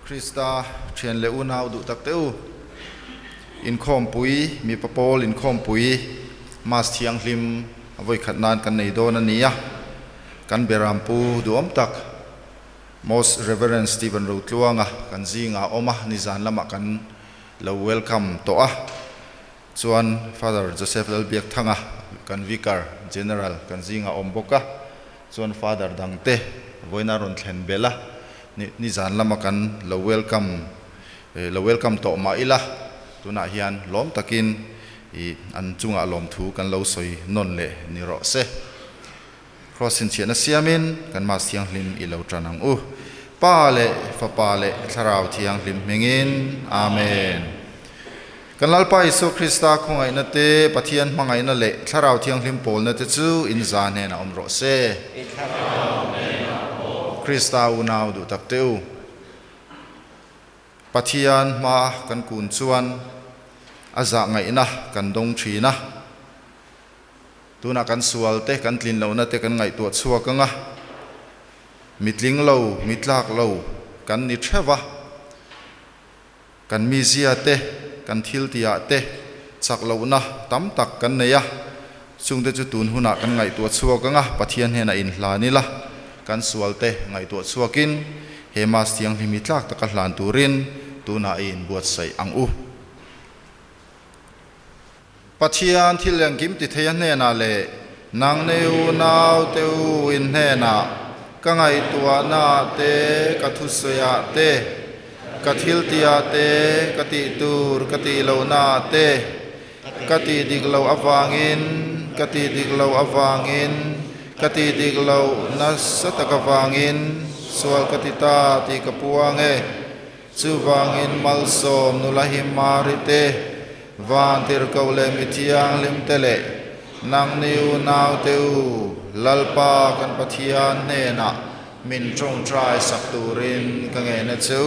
Krista chen le unau du tak teu in khom pui mi papol in khom pui mas thiang hlim avoi khatnan kan nei don ania kan berampu duam tak most reverend Stephen Rotluanga kan zinga oma nizan lama kan lo welcome to a chuan Father Joseph Lalbiak thanga kan vicar general kan zinga omboka chuan Father dangte voina ron thlen bela ni zan lama kan lo welcome to ma ila tuna hian lom takin I an chunga lom thu kan lo soi non le ni ro se crossin chiana siamin kan mas thiang hlim I lo tranang u pa le fa pa le tharau thiang hlim mengin amen kan lalpa Isu Krista khongai na te pathian mangai na le tharau thiang hlim pol na te chu in zan he na om ro se Krista unau du tak teu pathian ma kan kun chuan aza ngai na kan dong thina tuna kan sual te kan tlin lo na te kan ngai tu chuak anga mitling lo mitlak lo kan ni thewa kan mi zia te kan thil tia te chak lo na tam tak kan neya chungte chu tun huna kan ngai tu chuak anga pathian hena in hla ni la kan sual te ngai tu chuakin he mas thiang himitlak ta ka hlan turin tuna in buat sai ang u pathian thileng kim ti theya ne na le nang neu nau teu in he na ka ngai tua na te ka thu soya te ka thil tia te ka ti tur ka ti lo na te ka ti dik lo awangin ka ti dik lo awangin ka ti dik lo na sataka wangin sual ka ti ta ti ka puange chu wangin mal som nulahim marite van tir kaule mithiang lim tele nang niu nau teu lalpa kan pathian ne na min trong trai sak turin ka nge na chu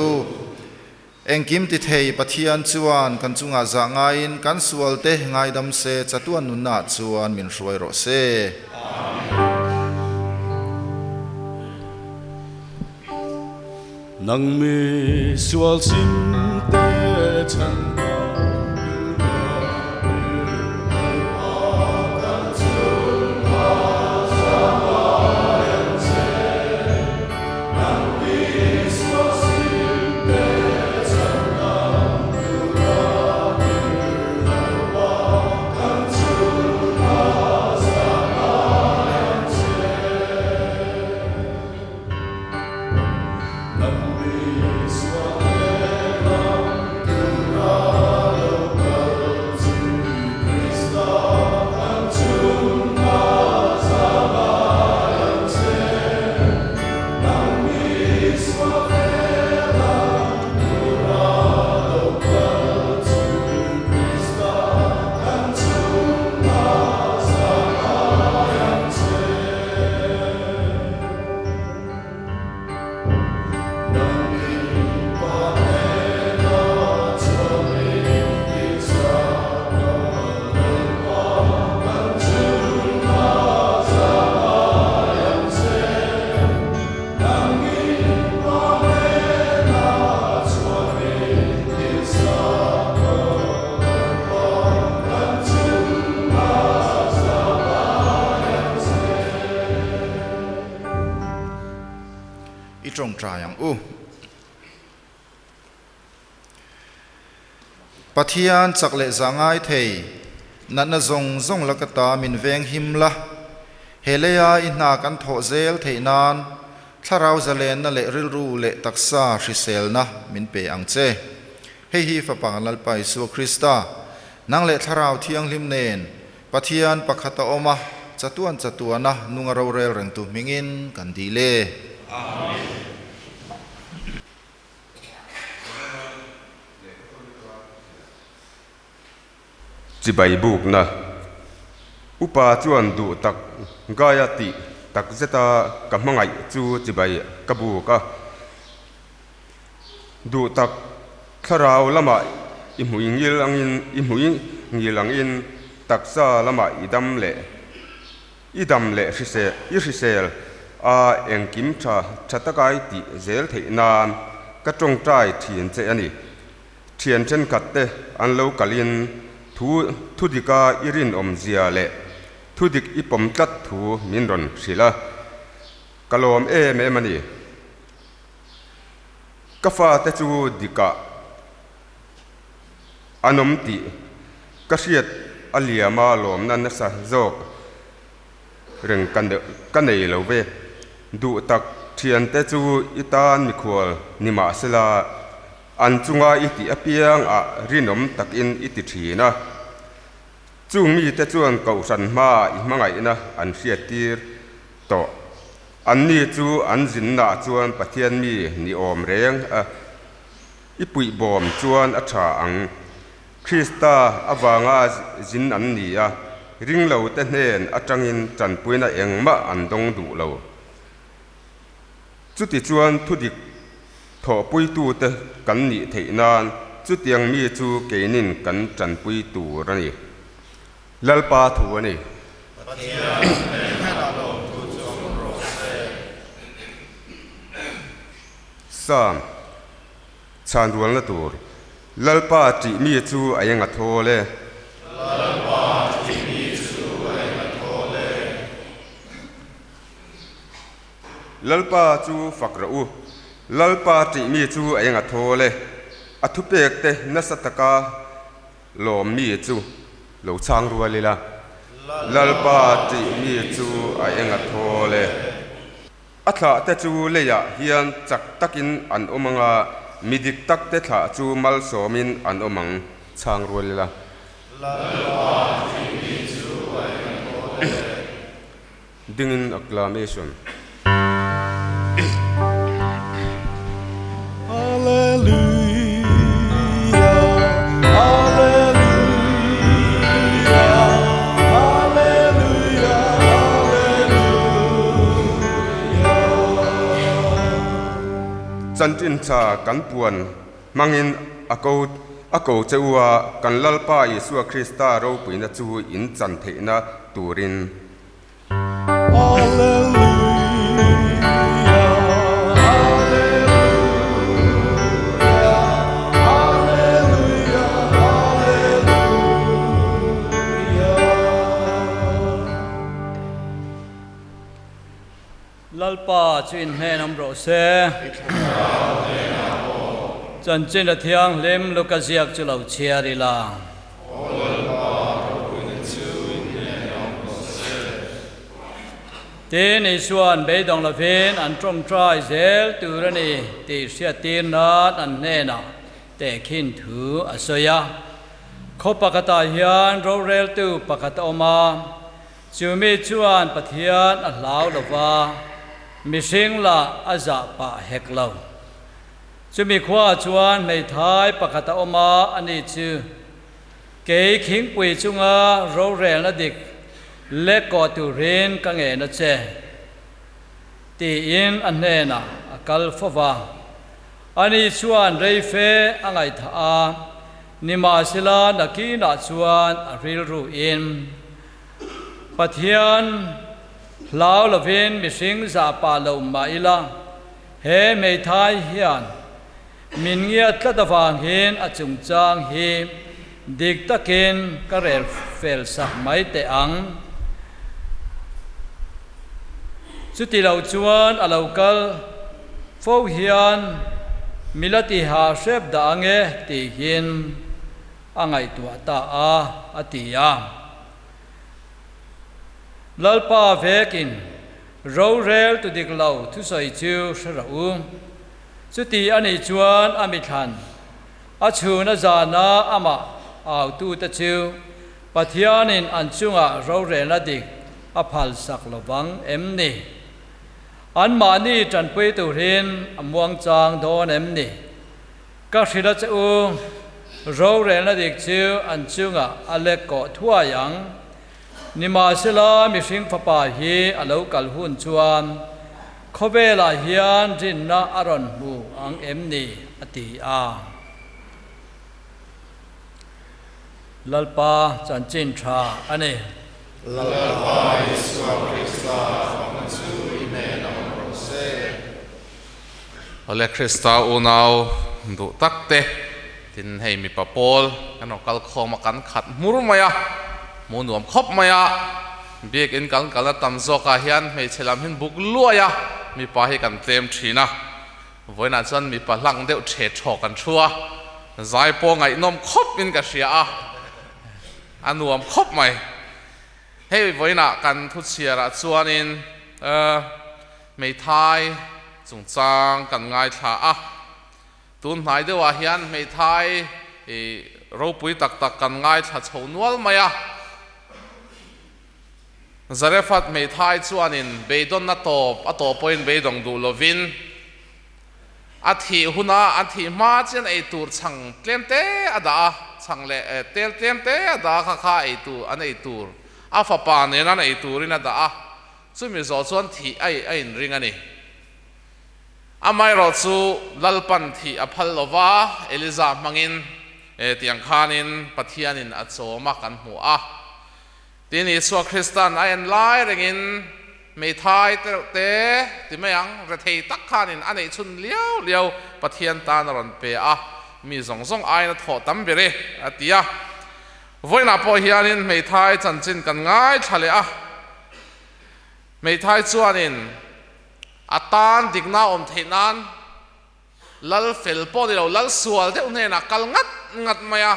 engkim ti thei pathian chuan kan chunga za ngain kan sual te ngai dam se chatuan nun na chuan min hruai ro se nang mi sual sim te chan trong trayang u pathian chakle zangai thei nana zong lakata min veng himla heleya inna kan tho zel theinan tharau zalen na le rilru le taksa hrisel na min pe angche hei hi fa pangal pa Isu Krista nang le tharau thiang hlim nen pathian pakhata oma chatuana nunga ro rel reng tu mingin kan dile amen chỉ bảy buộc na upa chuan du tak gaya ti tak zeta kamangai chu chỉ bảy kabu ka du tak tharau lama imui ngil angin taksa lama idam le hrisel a engkim tha thatakai ti zel theina ka trong trai thiền che ani thiền chen kat te an lo kalin thu dika irin om zia le thu dik ipom tat thu min ron sila kalom em ani ka fa te chu dika anom ti ka siat aliama lom nan sa zok reng kan nei lo ve du tak thian te chu itan mi khwal nima sela an chunga iti apiang a rinom takin iti thina chung mi te chuan kau san ma i mangai na an hriatir to an ni chu an zin na chuan pathian mi ni om reng a ipui bom chuan a tha ang Krista awanga zin an ni a ring lo te hnen atangin chanpuina engma an dong du lo chuti chuan thudik tho pui tu te kan ni theinan chutiang mi chu keinin kan chanpui tu rani lalpa thu ani sam chan rual na tur lalpa ti mi chu ayanga thole lalpa chu fakrau lalpa ti mi chu ayanga thole athupek te nasataka lom mi chu lo chang rualila lalpa ti mi chu ayanga thole atha te chu leya hian chak takin an omanga midik tak te tha chu mal somin an omang chang rualila lalpa ti mi chu ayanga thole dingin acclamation chantin cha kan puan mangin ako chewa kan lalpa Yesu Krista ro puina chu in chan theina turin lalpa chin he nam ro se chan chen da thiang lem lo ka ziak chu lo chia ri la te ni suan be dong la ven an trong trai zel tu ra ni ti sia tin na an ne na te khin thu asoya kho pakata hian ro rel tu pakata oma chu mi chuan pathian a hlau lova mishing la aza pa heklo chumi khwa chuan nei thai pakata oma ani chu ke khing pui chunga ro rel na dik le ko tu rin ka nge na che ti in anne na akal fowa ani chuan rei fe angai tha a nima sila nakina chuan aril ru in pathian lau lovin mishing za pa lo ma ila he mei thai hian min ngia tlatawang hin achung chang hi dik takin karel fel sak mai te ang chuti lo chuan alokal fo hian milati ha shep da ange ti hin angai tua ta a atia lalpa vekin ro rel tu dik lo thu soi chu shrau chuti ani chuan ami than a chuna zana ama au tu ta chu pathianin an chunga ro rel na dik a phal sak lowang emni an mani tran pui tu rin amwang chang don emni ka thila chu ro rel na dik chu an chunga alek ko thua yang nima sila mishing papa hi alo kal hun chuan khobela hian rin na aron mu ang emni ati a lalpa chanchin tha ane lalpa Yesu Krista chu ine nam ro se ole Krista unau du takte tin hei mi papol kan okal khoma kan khat mur maya munuam khop maya biak in kan kala tam zoka hian mei chelam hin buk luaya mi pa hi kan tlem thina voina chan mi pa hlang deuh the thaw kan thua zai po ngai nom khop in ka hria a anuam khop mai hei voina kan thu chiara chuanin mei thai chung chang kan ngai thla a tun hnai dewa hian mei thai ro pui tak tak kan ngai thla chho nual maya Zarefat mei thai chuanin beidon na top a to point beidong du lovin athi huna athi ma chen ei tur chang tlemte ada chang le tel tlemte ada kha kha ei tu an ei tur a fa pa ne na ei turin ada a chumi zo chuan thi ai in ring ani amai ro chu lalpan thi a phal lova eliza mangin tiang khanin pathianin a choma kan hmu a tin Isua Kristan ayan lai ringin mei thai te ti mayang re thei tak khanin anei chun liao pathian tan ron pe a mi zong ai na tho tam bere atia voina po hianin mei thai chanchin kan ngai thale a mei thai chuanin atan digna om theinan lal fel po ni lo lal sual deuh hne na kal ngat maya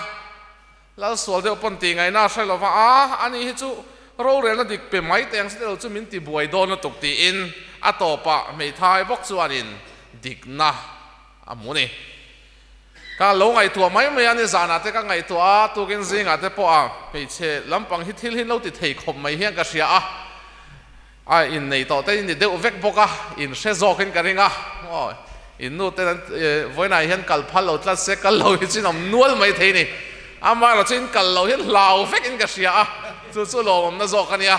lal sual deuh pon ti ngai na hrai lova a ani hi chu ro rel na dik pe mai teng se lo chu min ti buai don na tuk ti in atopa mei thai bok chuanin digna amuni ka lo ngai tua mai mai ani zana te ka ngai tua tu kin zinga te po a pe che lampang hi thil hin lo ti thei khom mai hian ka ria a in nei to te in deuh vek boka in she zo kin ka ringa oi in nu te voina hian kal phal lo tla se kal lo hi chinom nual mai thei ni ama lo chin kal lo hian lau vek in ka ria a chu lo na zo kania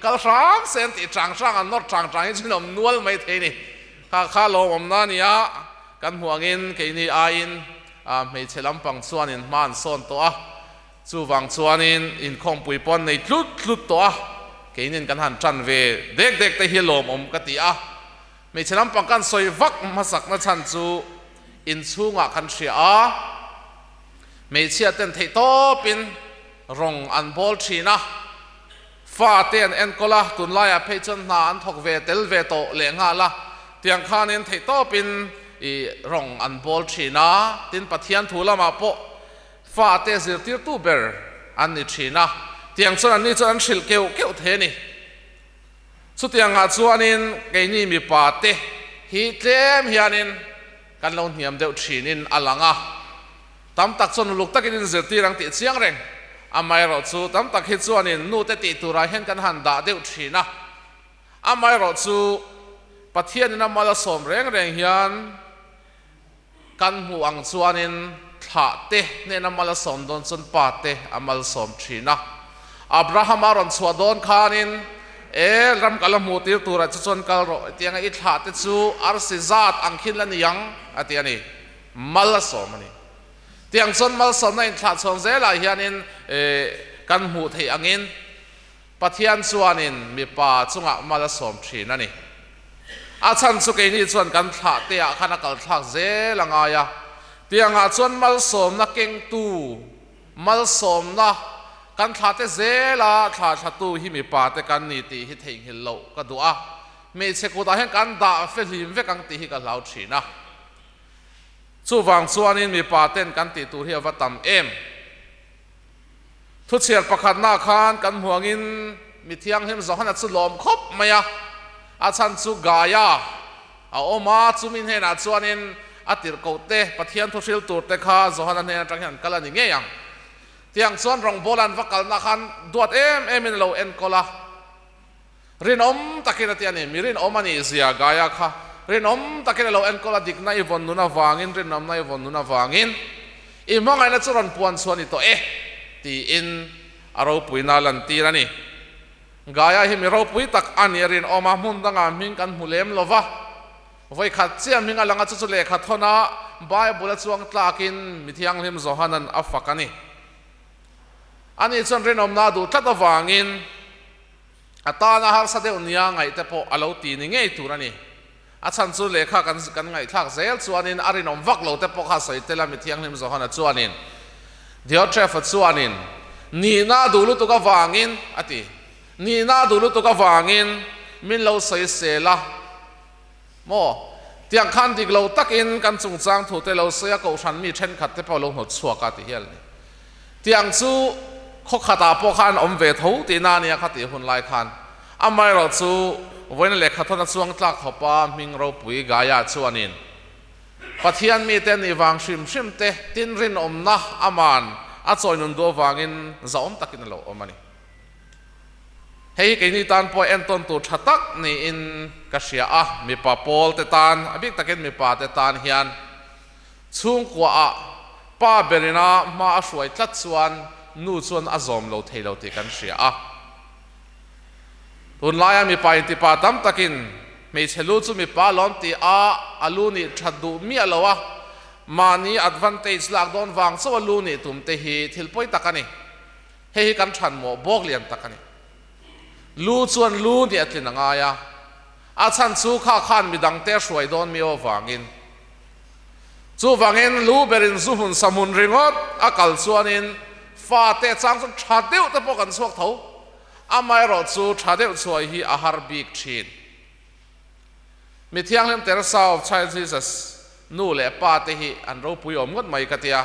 kal ram sen ti chang an not chang hi chinom nual mai thei ni kha lo na nia kan huangin ke ni a in mei chelam pang chuanin man son to a chu wang chuanin in khom pui pon nei tlut to a keinin kan han tran ve dek te hi lom ka ti a mei chelam pang kan soi vak masak na chan chu in chunga kan hria a mei chia ten thei to pin rong an bol thina fa ten en kola tun la ya phei chon na an thok ve tel ve to le nga la tiang khanin thei to pin rong an bol thina tin pathian thulama po fa te zir tir tu ber an ni thina tiang chon an ni chon shil keu the ni chu tiang a chuanin ke ni mi pa te hi tlem hianin kan lo niam deuh thinin alanga tam tak chon luk takin zir tirang ti chiang reng amai ro chu tam tak hi chuanin nu te ti tura hen kan han da deuh thina amai ro chu pathian na mala som reng hian kan mu ang chuanin tha te ne na mala som don chun pa te amal som thina Abraham aron chuadon khanin ram kala mu tir tura chu chon kal ro tianga I tha te chu arsi zat angkhin lan yang atiani mal som ani tiang chon mal som na in tha chon zela hianin kan mu thei angin pathian chuanin mi pa chunga mal som thina ni a chan chu ke ni chuan kan thla te a khana kal thak ze langa ya tianga chuan mal som na keng tu mal som na kan thla te ze la thla tu hi mi pa te kan ni ti hi theing hil lo ka du a me che ku da hen kan da fe hlim ve kang ti hi ka lau thina chu wang chuanin mi pa ten kan ti tu hi awatam em thu chiar pakhat na khan kan huangin mi thiang hem zo hana chu lom khop maya a chan chu gaya a oma chumin hena chuanin atir kote pathian thu hril tur te kha zohana ne atang hian kalani nge yang tiang chuan rong bolan vakal na khan duat em in lo en kola rin om takira tiani mirin omani zia gaya kha rin om takira lo en kola dik nai von nuna wangin rin om nai von nuna wangin I mangai na churan puan chuan I to ti in aro puina lan tirani gaya hi mi ro pui tak anirin oma mun danga min kan mulem lova voi khat chiam minga langa chu le kha thona bible chuang tlakin mithiang lim zohanan afakani ani chon renom na du tlat awangin atana har sade unia ngai te po alo ti ni ngei turani อาชันจูเลขากันไงทักเซลชวนนินอารินอมวักโลเตปกาสอยเตลามิเทียงลิมโซฮานะชวนนินเดี๋ยวเทรฟชวนนินนี่น่าดูลุตุกวางินอตินี่น่าดูลุตุกวางินมินเราใส่เสละโมเตียงขันดิกเราตักอินกันจุงจางถูเตเราเสียกูฉันมีเช่นขัดเตปเอาลงหัวชัวกาติเฮลนี่เตียงจูขกขตาปขันอมเวทูตีนานี่ขัดตีหุ่นลายขันอาไม่เราจูวันเล็กขัดทนช่วงตักขปามิงเราปุยกายาชวนินปัทยันมีเตนิวังชิมเตตินรินอมนะอามันอาจอยนุนดูวังอินจะอมตักินเราอมันนี่เฮ้ยกินตันพอเอ็นต้นตัวชัดตักนี่อินกัศยามีปะโพลเตตันอภิกตักินมีปะเตตันเฮียนช่วงกว่าป้าเบรินามาสวยตัดส่วนนู่ส่วนอาจอมเราเทเราติกันเสียตุนลายมีปะอินติปะตั้มตักินไม่เชลูจูมีปะล้อมตีอาลูนี่ชัดดูมีอะไรวะมานี่ advantage หลักโดนวางสวลูนี่ตุ่มเตหีทิลปอยตักนี่เฮ้ยกันฉันโมบอกเลียนตักนี่ลูส่วนลูนี่อัตลินงายาอาชันซูข้าขันมีดังเตะสวยโดนมีโอวางินจูวางินลูเบรินซูหุนสมุนริงอดอากาศส่วนนินฟ้าเตะจังสุดชาเดียวแต่พวกกันสวกเท้าอาไม่รอดซูชาเดียวสวยฮีอาหารบิกชินมีเที่ยงเล่มเตระซาวชายจีซัสนู่เล่ป้าเตหีอันเราปุยอมงดไม่กัตยา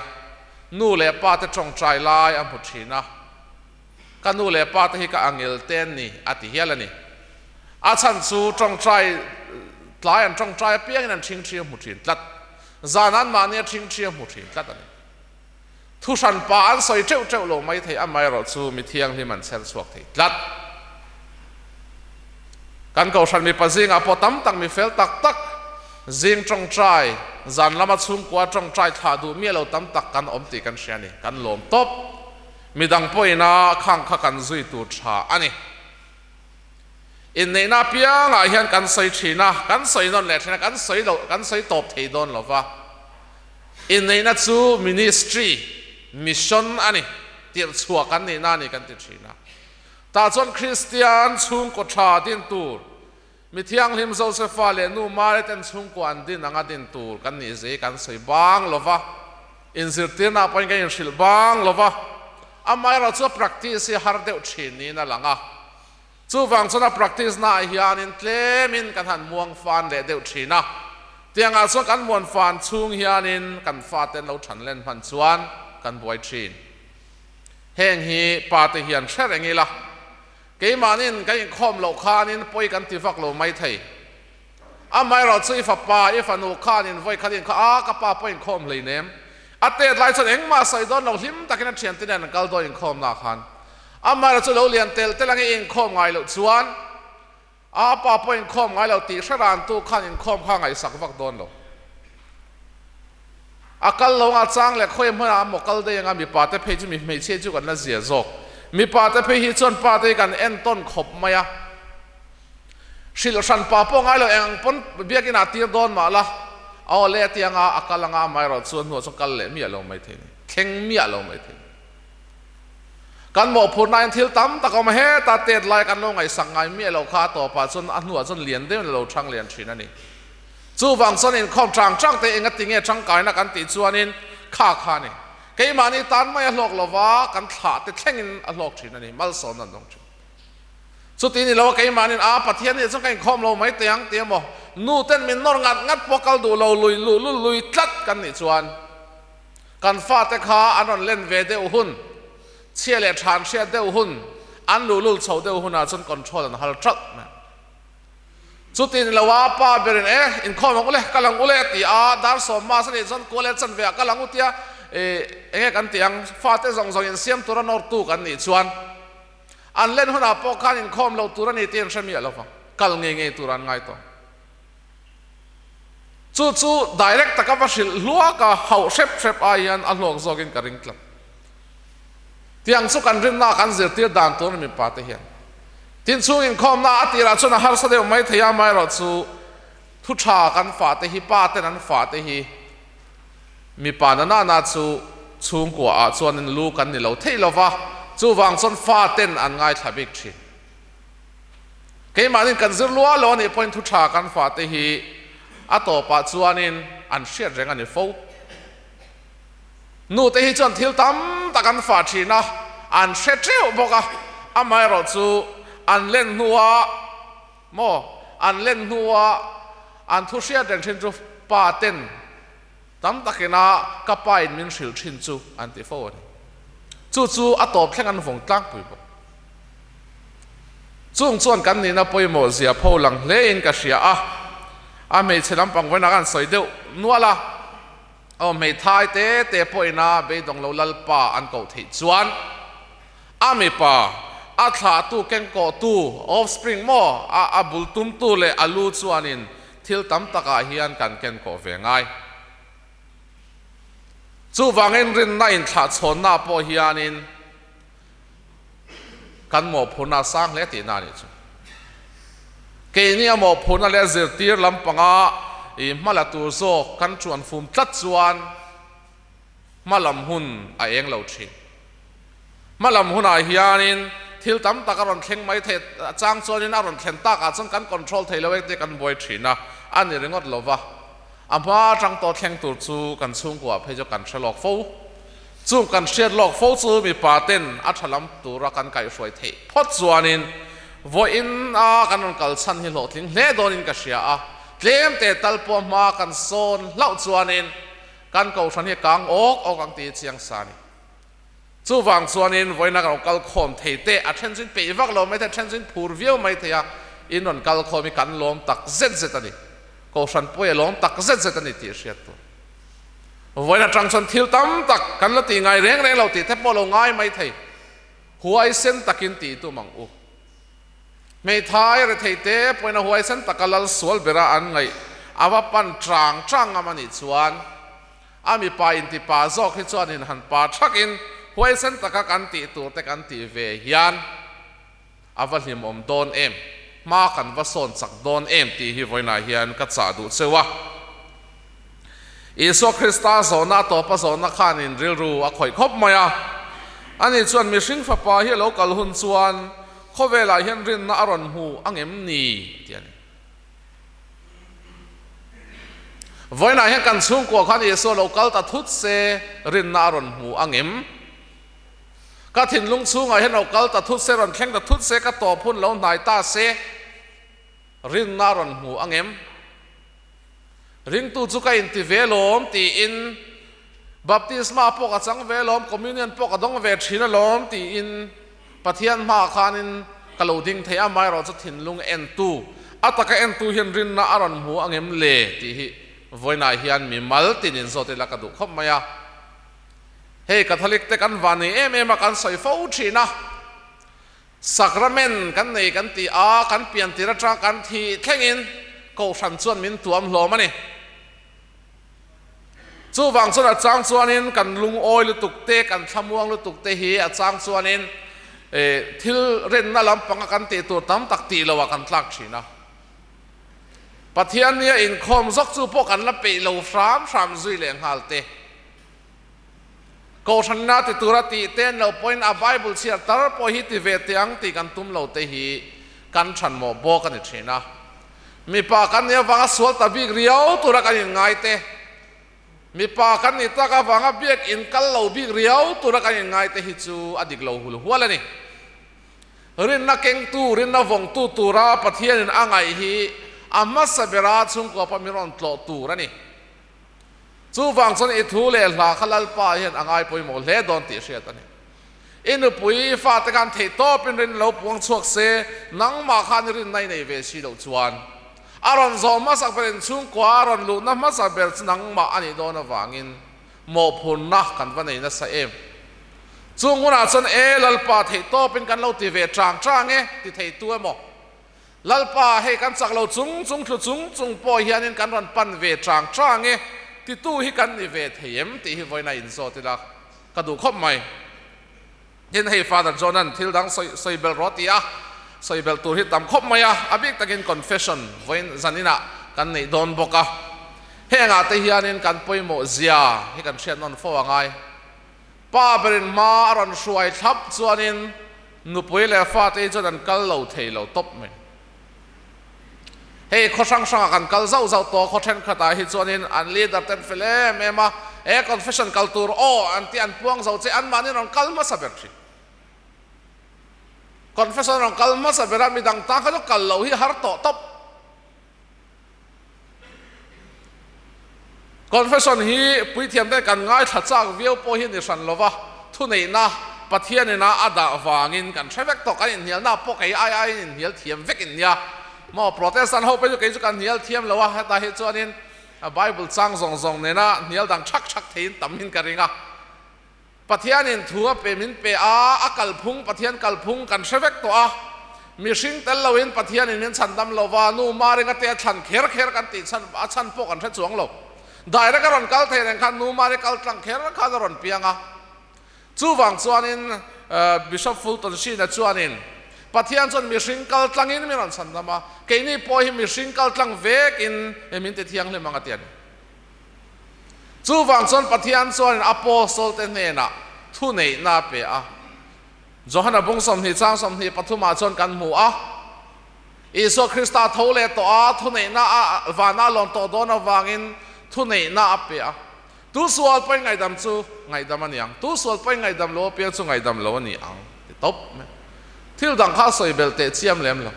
นู่เล่ป้าเตจงใจลายอันพุทธินะกันนู่เล่ป้าเตหีก็อังเอลเตนนี่อติเฮลนี่อาชันซูจงใจลายอันจงใจเปียงนั่นชิงเชียมุทินตัดจานันมาเนี่ยชิงเชียมุทินตัดนี่ทุชันป้าอันสอยเจ้าลงไม่เทอันไม่รอดซูมีเที่ยงที่มันเซลสวกที่ตัดกันเก่าฉันมีปัจจัยงาพอตั้มตั้งมีเฟลตักจิงจงใจจันละมาชุ่มกว่าจงใจถ้าดูมีเราตั้มตักกันอมตีกันเชียนี่กันลมตบมีดังป่วยนะข้างข้ากันซุยตูชาอันนี้อินในนาเปียงอาเฮียนกันใส่ชีนะกันใส่นนแหละนะกันใส่เรากันใส่ตบเทดอนหรอวะอินในนัดซูมินิสทรีมิชชั่นอันนี้เตียชัวกันนี่นั่นนี่กันติดชีนะตาจนคริสเตียนชุ่มกดชาดินตูมีเที่ยงหิมโซเซฟาเลนูมาเลตันชุ่มกวนดินนังดินตูกันนี่เจกันใส่บางหรอวะอินสิร์ตีน่าเป็นกันยังสิลบางหรอวะอาไม่เราจะ practice ฮาร์เดวชินนี่นั่นหลังอ่ะจูฟังส่วน practice น่าเฮียนินเคลมินกันหันม่วงฟันเดวชินนะเตียงอาส่วนกันม่วงฟันชุ่มเฮียนินกันฟาเต้นเราฉันเล่นพันส่วนกันบวยชินแห่งฮีปาติเฮียนเช่นอย่างนี้ละเกี่ยมานินก็ยังคอมโลคานินป่วยกันที่ฟักโลไม่ไทยอาไม่เราซื้อฝักปลาอีฟันโลคานินไว้ขัดินข้ากับปลาป่วยคอมเลยเนี่ยอัตเตอร์ไล่ส่วนเองมาใส่ดอนเราหิมตะกินเชียนที่นั่นกัลโดยังคอมนาคันอาไม่เราจะเราเรียนเตลังเองคอมไงเราชวนปลาป่วยคอมไงเราตีชรานตู้ขันยังคอมข้างไงสักฟักดอนเราอากัลลงอาจังเลยค่อยมาหมกกัลได้ยังมีปาเตเพจมีไม่เชื่อจุกันน่าเสียจกมีปาเตเพจจนปาเตกันเอ็นต้นขบมาอะสิลชันปาปงไงเราเองปนเบียกินาตีโดนมาละเอาเล่ตียงอากัลงาไม่รอดส่วนหัวสกัลเล่มีอะไรไม่ถึงเข่งมีอะไรไม่ถึงกันหมกพูนนายทิลตั้มตะกอมาเฮตาเตดไล่กันลงไงสั่งไงมีเราข้าต่อปาจนอันหัวจนเลียนเดิมเราช่างเลียนชีนั่นนี่จูวังส่วนอินคอมจังเตเองก็ติงเงจังกายนักกันติจวนอินข้านี่เกี่ยมานี่ตันไม่หลอกเราว่ากันขาดแต่แข่งอินหลอกชีนั่นนี่มัลสอนนั่นตรงจุดสุดที่นี่เราเกี่ยมานี่ปัทเทียนนี่จังกันคอมเราไม่เตียงบ่นู่เต้นมินนอร์งัดพวกเขาดูเราลุยตัดกันนี่จวนกันฟาดแต่ขาอันนั้นเล่นเวเดอหุ่นเชี่ยเล่ชานเชี่ยเดอหุ่นอันลุโฉเดอหุ่นจนคอนโทรลฮัลจัดสุดที่นี่เราว่าป้าเบรินอินคอมกุเลกำลังกุเลตีดาร์สอมมาสนิทจนกุเลจนเวกำลังอุติยากันตียงฟาดแต่ส่งอินเสียมตัวนั้นออกตู้กันนี่ชวนอันเล่นหุ่นปอกขันอินคอมเราตัวนั้นนี่เตียงเชมีอะไรฟังกัลเงยตัวนั้นไงต่อจู่direct ตะกับว่าสิลัวกับเฮาเชฟอายันอันหลอกจอกินกระริงกลับที่ยังสุกันริมนากันเสียตีด่านตัวนั้นมีปาเทียนที่ช่วงอินคอมน่าตีราชนหาสเดียวไม่เทียมไม่รอดจู่ทุชากันฟาเตฮีปาเตนั้นฟาเตฮีมีปานานาจู่ช่วงกว่าส่วนลูกันนี่เราเที่ยวว่าจู่วางส่วนฟาเตนอันง่ายทับอีกทีเกี่ยมานี่กันซิลัวล้อนี่พอทุชากันฟาเตฮี a to pa chuanin an hriat reng ani fo nu te hi chuan thil tam takan fa thina an hre treu boka amai ro chu an len nuwa mo an len nuwa an thu hriat reng thin chu pa ten tam takina kapain min hril thin chu an ti fo ani chu a top thleng an vong tlang pui bo chung chuan kan ni na poimo zia pholang le in ka hria a mei chelam pang wen kan soi deuh nuala o mei thai te poina be dong lo lal pa an ko thei chuan a me pa a thla tu ken ko tu offspring mo a bul tum tu le alu chuanin thil tam taka hian kan ken ko ve ngai chu wangin rin na in thla chhon na po hianin kan mo phuna sang le ti na ni chu ke ni mo phuna le zir tir lampanga i malatu zo kan chuan fum tlat chuan malam hun a eng lo thin malam hun a hianin thil tam takaron thleng mai the chang chuanin aron thlen ta ka chang kan control thei lo te kan boi thina ani ringot lova ama tang to thleng tur chu kan chung kwa phejo kan threlok fo chung kan hriat lok fo chu mi paten a thalam tura kan kai hroi thei phot chuanin vo in a kan kal chan hi lo tling hle donin ka hria a tlem te talpo ma kan son lau chuanin kan ko than hi kang ok ang ti chiang sani chu wang chuanin voina kal khom thei te a then chin pe vak lo mai the then chin phur viau mai thea in on kal khomi kan lom tak zet zet ani ko san poe lom tak zet zet ani ti hriat tu voina tang chon thil tam tak kan la ti ngai reng lo ti the polo ngai mai thei huai sen takin ti tu mang u mei thai re thei te poina huai sen takalal sol bera an ngai awa pan trang amani chuan ami pa in ti pa zok hi chuan in han pa thakin huai sen taka kan ti tur te kan ti ve hian awa hlim om don em ma kan va son chak don em ti hi voina hian ka cha du chewa Iso Krista zona to pa zona khanin ril ru a khoi khop maya ani chuan mi hring fa pa hi local hun chuan khowela hian rin na aron hu angem ni tiani voina hian kan chung ko khan iso local ta thut se rin na aron hu angem ka thin lung chunga hian local ta thut se ron thleng ta thut se ka to phun lo nai ta se rin na aron hu angem ring tu chu ka in ti velom ti in baptisma po ka chang velom communion po ka dong ve thina lom ti in pathian ma khanin kaloding thea mai ro chu thin lung en tu ataka en tu hian rin na aron hu angem le ti hi voina hian mi mal tin in zote la ka du khop maya hey catholic te kan vani em kan soi fo thina sacrament kan nei kan ti a kan pian ti ra tra kan thi thlengin ko san chuan min tuam hlom ani chu wang chuan a chang chuanin kan lung oi lu tuk te kan thamuang lu tuk te hi a chang chuanin thil ren na lampanga kan te tur tam tak ti lo kan tlak thina pathian nia in khom zok chu po kan la pe lo fram zui leng halte ko san na ti turati ten lo point a bible chia tar po hi ti ve tiang ti kan tum lo te hi kan than mo bo kan thina mi pa kan nia wanga sual ta big riau tura kan in ngai te mi pa kan ni ta ka wanga biak in kal lo big riau tura kan in ngai te hi chu adik lo hul hualani rin na keng tu rin na vong tu tura pathian in angai hi amma sabera chung ko pa miron tlo turani chu wang chon i thu le hla khalal pa hian angai poi mo le don ti hriat ani inu pui fa ta kan thei to pin rin lo puang chuak se nang ma khan rin nai nei ve si lo chuan aron zo ma sak pen chung ko aron lu na ma sa ber nang ma ani do na wangin mo phun na kan va nei na sa em chung una chon lal pa thei to pin kan lo ti ve trang e ti thei tu mo lal pa he kan chak lo chung po hianin kan ron pan ve trang e ti tu hi kan ni ve theim ti hi voina in zo ti la ka du khop mai hin hei father jonan thil dang soi bel rotia soi bel tur hi tam khop maya abik takin confession voin zanina kan nei don boka henga te hianin kan poimo zia hi kan thian non fo angai pa berin ma ron suai thap chuanin nu pui le fa te jonan kal lo thei lo top me hey kho sang kan kal zau zau to kho then khata hi chuanin an leader ten fele mema confession culture an ti an puang zau che an mani ron kalma saber thi confession ron kalma sabera mi dang ta kha kal lo hi har to top confession hi pui thiam te kan ngai tha chak viau po hi ni san lova thu nei na pathian na ada wangin kan thevek to kan in hial na po kai ai in hial thiam vek in ya mo protestant ho pe ju ke ju kan hial thiam lowa ha ta hi chuanin bible chang zong zong ne na hial dang thak thak thein tamin karinga pathian in thua pe min pe akal phung pathian kal phung kan thevek to mi sing tel loin pathian in chandam lova nu maringa te than kher kher kan ti chan po kan the chuang lo dai ra karon kal thei khan nu mari kal tlang kher kha ron pianga chu wang chuanin bishop fulton si na chuanin pathian chon mi sing kal tlangin mi ron sandama keini po hi mi sing kal tlang vek in emin te thiang le manga tian chu wang chon pathian chuanin apostle te ne na thu nei na pe Johana bung som ni chang som ni pathuma chon kan mu Iso Krista thole to thu nei na vana lon to dona wangin thu nei na apia tu sual pai ngai dam chu ngai dam aniang tu sual pai ngai dam lo pe chu ngai dam lo ni ang top me thil dang kha soi belte chiam lem lo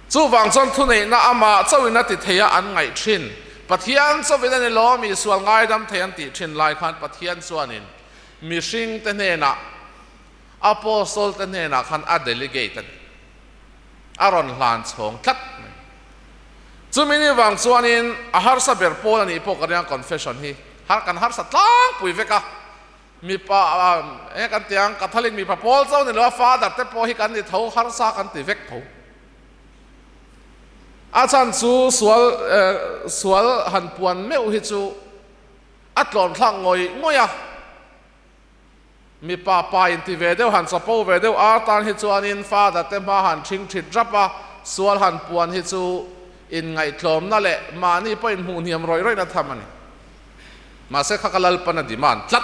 chu wang chon thu nei na ama chawina ti theya an ngai thin pathian chawina ne lo mi sual ngai dam thean ti thin lai khan pathian chuanin mi sing te ne na apostle te ne na khan a delegate aron hlan chong tlat chumini wang chuanin har sa ber pol ani po kariang confession hi har sa tlang pui veka mi pa kan tiang catholic mi pa pol chau ni lo father te po hi kan ni tho har sa kan ti vek tho chan chu sual han puan meu hi chu atlon thlang ngoya mi pa in ti ve deu han sa po ve deu tan hi chuanin father te ma han thing thit rapa sual han puan hi chu in ngai tlom na le mani po in hu niam roi na thamani ma se khakalal pana diman tlat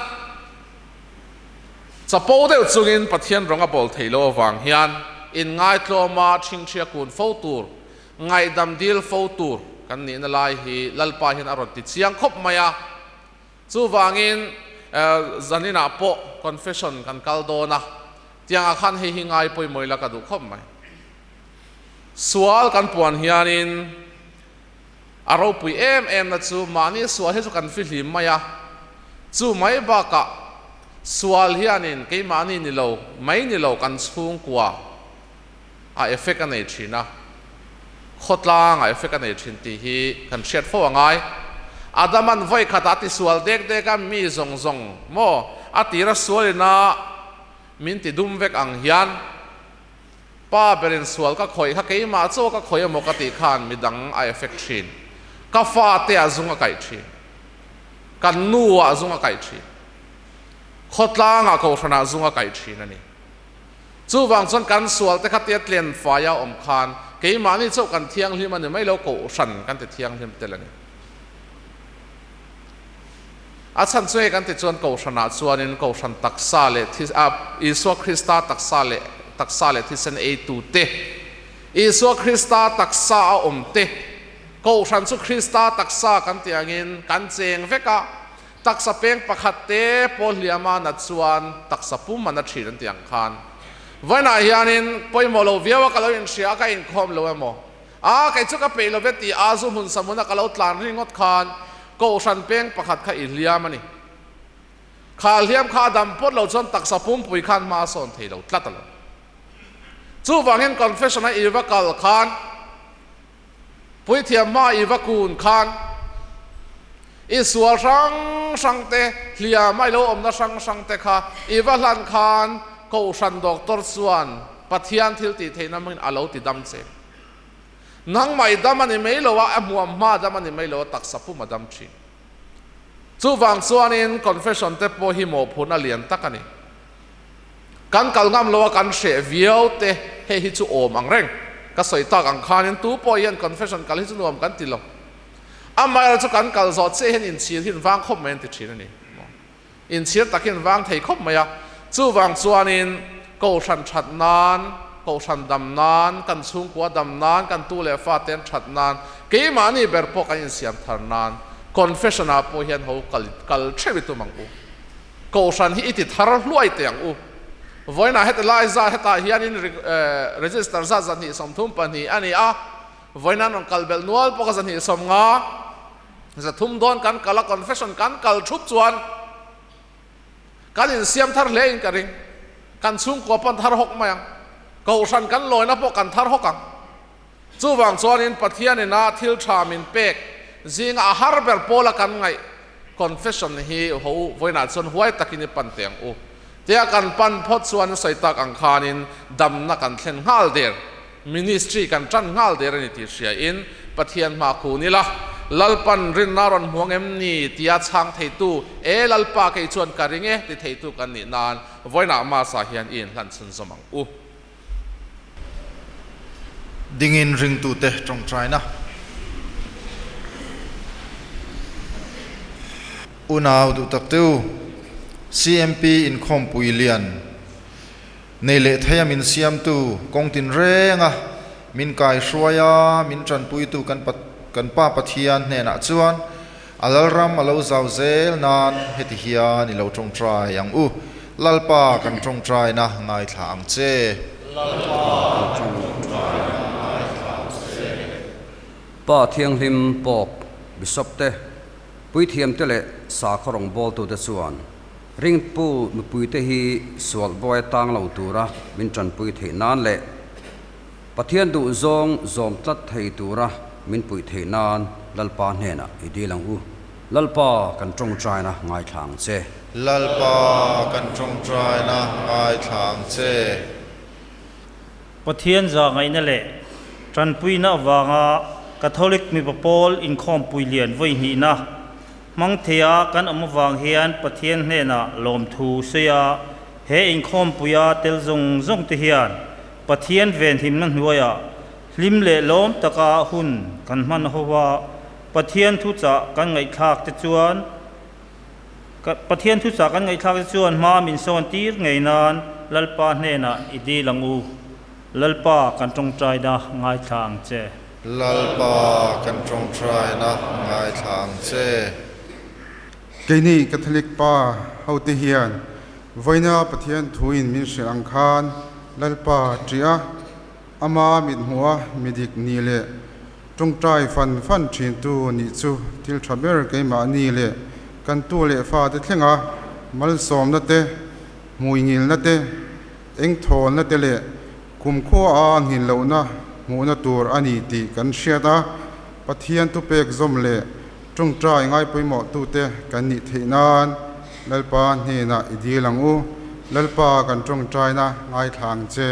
chapo deu chungin pathian ronga bol theilo wang hian in ngai tloma thing thia kun fo tur ngai dam dil fo tur kan ni na lai hi lalpa hin arot ti chiang khop maya chu wangin zanina po confession kan kaldona tiang akhan hi hingai poi moila ka du khop mai sual kan puan hianin aro pui em na chu mani sual he chu kan fihlim maya chu mai ba ka sual hianin ke mani ni lo mai ni lo kan chung kwa effect anei thina khotlang effect anei thin ti hi kan shet fo angai adaman voi khata ti sual dek ka mi zong zong mo atira sualina min ti dum vek ang hian pa berin sual ka khoi kha ke ma cho ka khoi mo ka ti khan midang a effect thin ka fa te azunga kai thi kan nu azunga kai thi khotlanga ko thana zunga kai thi na ni chu wang chon kan sual te kha te tlen fa ya om khan ke ma ni cho kan thiang hlim ani mai lo ko san kan te thiang hlim te lani chan chue kan te chon ko thana chuanin ko than taksa le this iso Krista taksa le thisen e tu te iso Krista taksa te ko than chu Krista taksa kan tiangin kan cheng veka taksa peng pakhat te poliama na chuan taksa pum mana thiran tiang khan vana hianin poimolo viawa kaloin sia ka in khom lo emo kai chu ka pe lo veti azu hun samuna kalo tlan ringot khan ko than peng pakhat kha iliam ani khal hiam kha dam pot lo chon taksa pum pui khan ma son theilo tlatalo chu wangin confession a iwa kal khan pui thiam ma iwa kun khan isual sang te hlia mai lo om na sang te kha iwa hlan khan ko san doctor chuan pathian thil ti theina min alo ti dam che nang mai dam ani mai lo wa amuam ma dam ani mai lo taksa pu madam thi chu wang chuanin confession te po hi mo phuna lian takani kan kalngam lo kan she viau te he hi chu om ang reng ka soi tak ang khanin tu po yan confession kal hi chu nuam kan tilo amai chu kan kal zo che hen in chi hin wang khop men ti thin ani in chir takin wang thei khop maya chu wang chuanin ko san that nan cầu sanh đầm nan kan sung qua đầm nan kan tu lệ pha ten chặt nan cái mà ni ber po kan siam thar nan confession a po hian ho kal chevi tu mang u cầu sanh hi iti thar luai teng u voina het lai za heta hian in register za zan hi som thum pani ani a voina non kalbel nual po ka zan hi som nga za thum don kan kala confession kan kal thup chuan kan in siam thar le in karing kan sung ko pan thar hok mayang cầu san kan loi na po kan thar hokang chu wang chuan in pathian na thil tha min pek zing a har ber pola kan ngai confession hi ho voina chon huai takin pan teng u tia kan pan phot chuan saitak ang khanin dam na kan thlen ngal der ministry kan tran ngal der ani ti sia in pathian ma khu ni la lalpan rin naron huangem ni tia chang thei tu e lalpa ke chuan karinge ti thei tu kan ni nan voina ma sa hian in hlan chun zomang u dingin ring tu te trong trai na unaw du tak teu CMP in khom pui lian nei le thaya min siam tu kong tin renga min kai hruaya min tran pui tu kan pa pathian hne na chuan alalram alo zau zel nan heti hian i lo trong trai ang u lalpa kan trong trai na ngai thlang che pa thiang hlim pok bishop te pui thiam te le sa khorong bol tu te chuan ring pu mi pui te hi sual boy tang lo tura min tran pui the nan le pathian du zong zom tlat thei tura min pui the nan lalpa hne na idi lang u lalpa kan trong trai na ngai thlang che lalpa kan trong trai na ngai thlang che pathian za ngai na le tran pui na wanga Catholic mi papol in khom pui lian voi hi na mang thea kan amawang hian pathian hne na lom thu seya he in khom puya tel zong zong te hian pathian ven him nan huaya lim le lom taka hun kan man howa pathian thu cha kan ngai thak te chuan pathian thu cha kan ngai thak te chuan ma min son tir ngai nan lalpa hne na idi langu lalpa kan tong trai da ngai thang che lalpa kan trong trai na ngai thlang che cái này Catholic pa hậu te hiền voina pathian thuin min se ang khan lalpa tria ama min huwa midik ni le trong trai fan thin tu ni chu til thaber ke ma ni le kan tu le fa te thlenga mal som na te mui ngil na te eng thon na te le kum kho a ngin lo na mu na tur ani ti kan shiata pathian tu pek zom le trong trai ngai poimo tu te kan ni theinan lalpa hne na idi lang u lalpa kan trong trai na ngai thlang che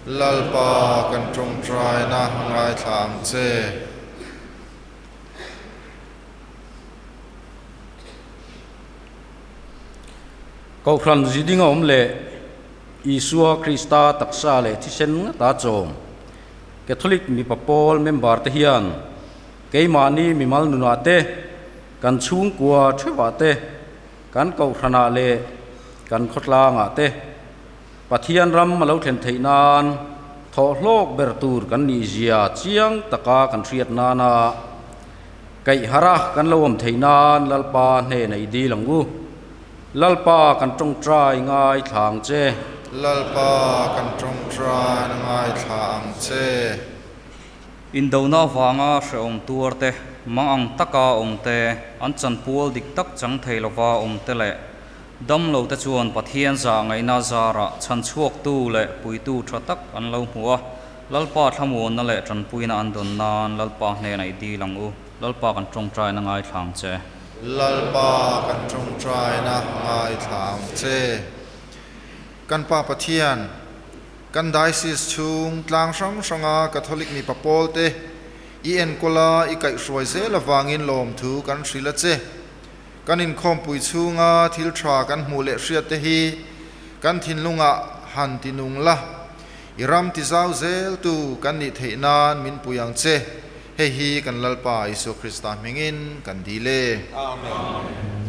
lalpa kan trong trai na ngai thlang che câu khăn gì đi ngom lệ Isua Christa taksa le thisen ta chom Catholic mi papol member te hian cái mani mi mal nuna te kan chung kwa thwa te kan kau thana le kan khotla nga te pathian ram malo thlen theinan tho hlok ber tur kan ni zia chiang taka kan riat na na kai hara kan lawam theinan lalpa hne nei di langu lalpa kan tong trai ngai thlang che lalpa kan trong trai na ngai thlang che in do na wanga hreom tur te mang ang taka ong te an chan pul dik tak chang theilowa ong te le dam lo te chuan pathian za ngai na zara chan chuak tu le pui tu tha tak an lo hmuwa lalpa thamun na le tran pui na an don nan lalpa hne nei di lang u lalpa kan tong trai na ngai thlang che lalpa kan trong trai na ngai thlang che kan pa pathian kan diocese chung tlang sanga Catholic mi papol te en kola i kai roi ze lawangin lom thu kan hrila che kan in khom pui chunga thil tha kan hmu le hriat te hi kan thin lunga han tinung la iram ti zau zel tu kan ni theinan min puyang che he hi kan lalpa Isu Krista mengin kan dile amen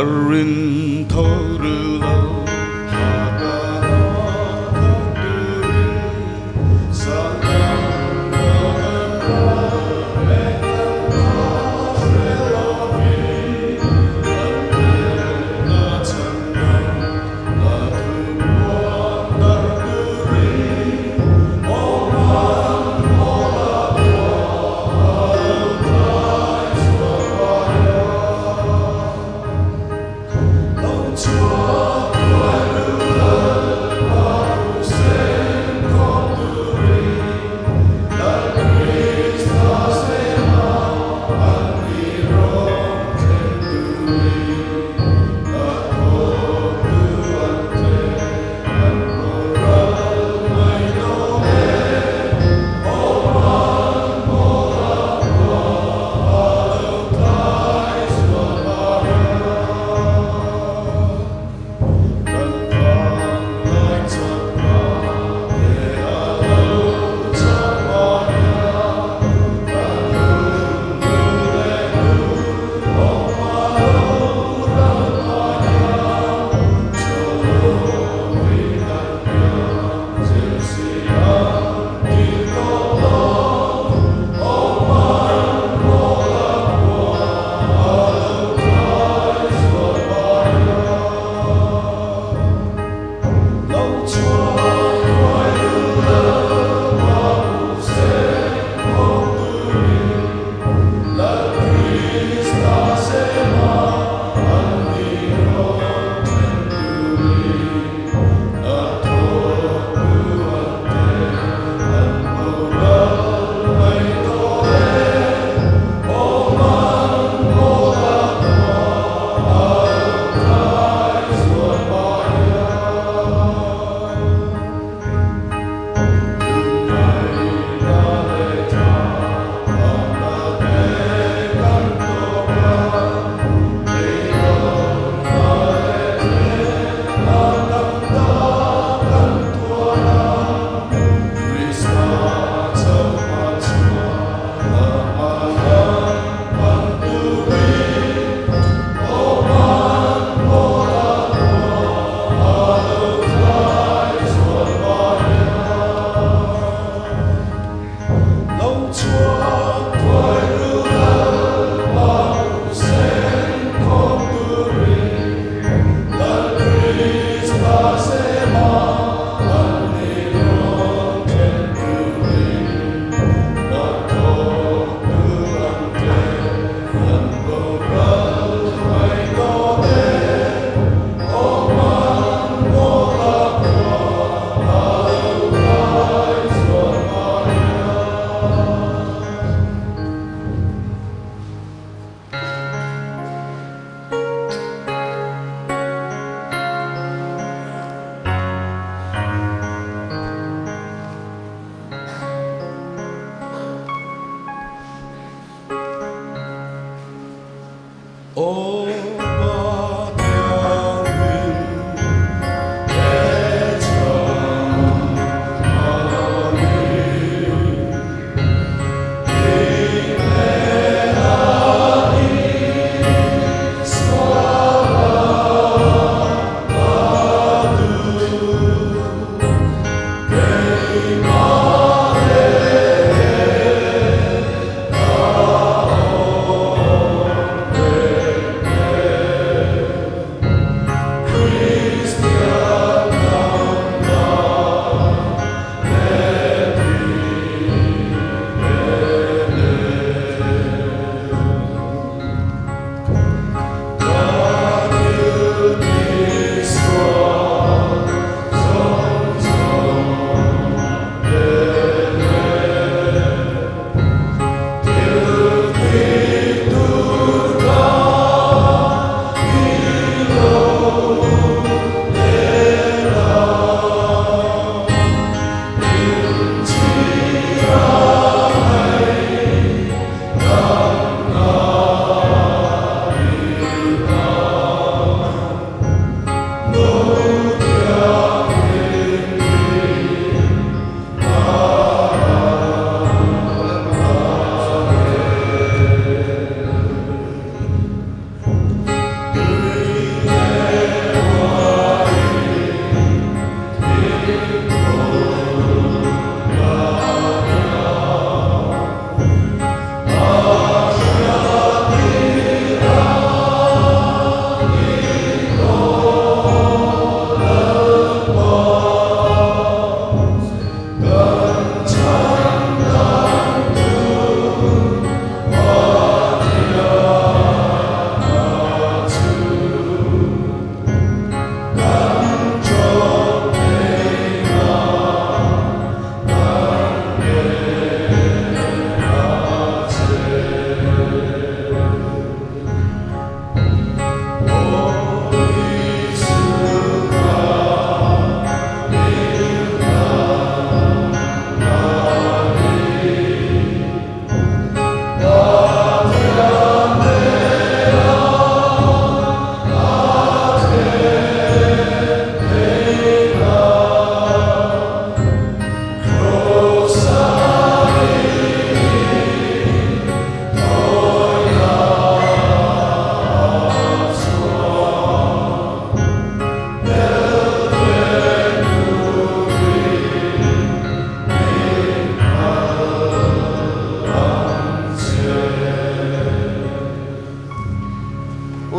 Arin Torula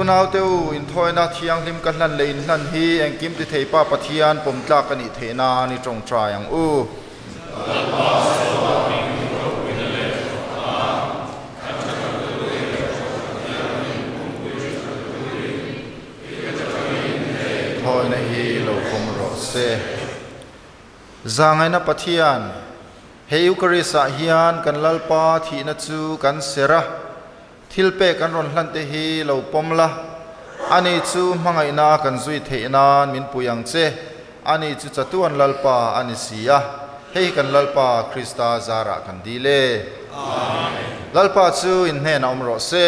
unau teu in thoina thiang lim kan hlan lein hlan hi engkim ti thei pa pathian pomtla kan I theina ni tong trai ang u thoina hi lo khom ro se zangai na pathian he eucharisa hian kan lalpa thi na chu kan sera thilpe kan ron hlan te hi lo pomla ani chu mangai na kan zui theina min puyang che ani chu chatuan lalpa ani sia hei kan lalpa Krista zara kan dile amen lalpa chu in hne na omro se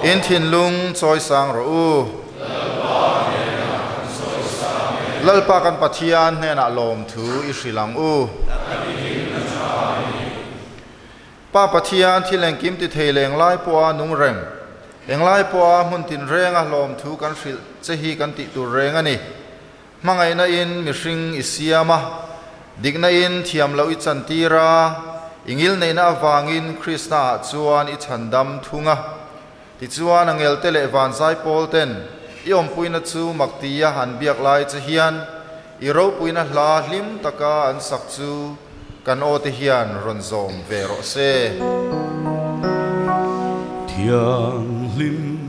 in thin lung choi sang ro u lalpa kan pathian hne na lom thu I hrilang u pa pathian thileng kim ti theileng lai poa nung reng eng lai poa mun tin reng a lom thu kan hril che hi kan ti tu reng ani mangai na in mi hring isiama digna in thiam lo I chantira ingil neina awangin Krishna chuan I chandam thunga ti chuan angel tele van sai polten iom puina chu maktia han biak lai che hian I ro puina hla hlim taka an sak chu kan o te hian ron zom ve ro se thiang lim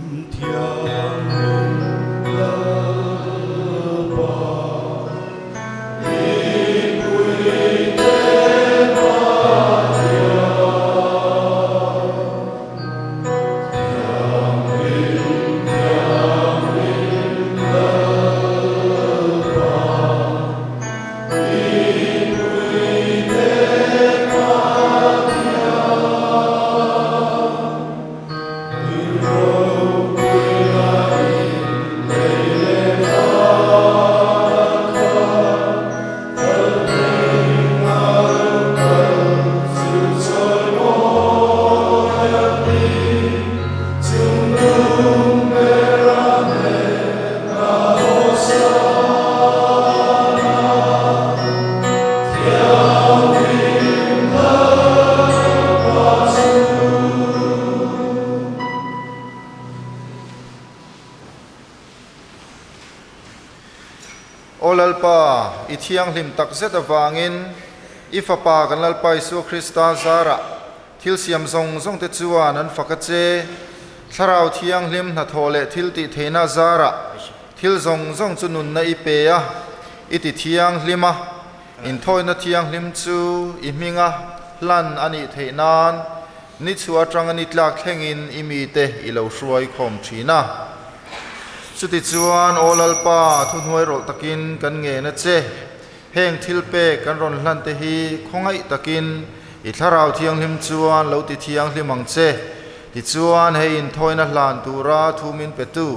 olalpa I thiang hlim tak zet awangin ifapa kan lalpa Isu Krista zara thil siam zong zong te chuan an fakache tharau thiang hlim na thole thil ti theina zara thil zong zong chu nun na ipeya iti thiang hlima in thoina thiang hlim chu I hminga hlan ani theinan ni chua tang ani tlak thlengin imi te I lo hruai khom thina chuti chuan olalpa thunhuai rol takin kan nge na che heng thilpe kan ron hlan te hi khongai takin I tharau thiang hlim chuan lo ti thiang hlimang che ti chuan hei in thoina hlan tura thumin petu